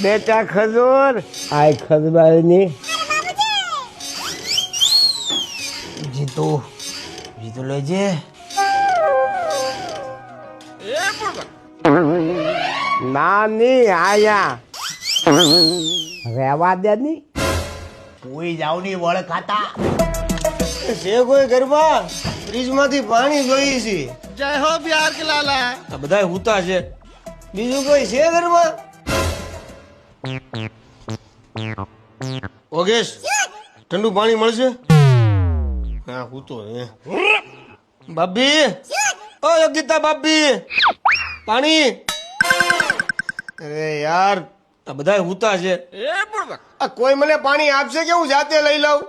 બેટા ખજૂર આય ખજબાની જીતુ જીતુ લેજે. નાની આયા રેવા દે ની કોઈ જાવ ની વળ ખાતા. છે કોઈ ઘરમાં ફ્રીજ માંથી પાણી જોઈએ છે. જય હો બિહાર કે લાલા. આ બધા હુતા છે. બીજું કોઈ છે ઘરમાં? ઓગેશ ઠંડુ પાણી મળશે? હા હુતો હે. ભાભી ઓ યોગિતા ભાભી પાણી. અરે યાર આ બધા હુતા છે. આ કોઈ મને પાણી આપશે કે હું જાતે લઈ લઉં?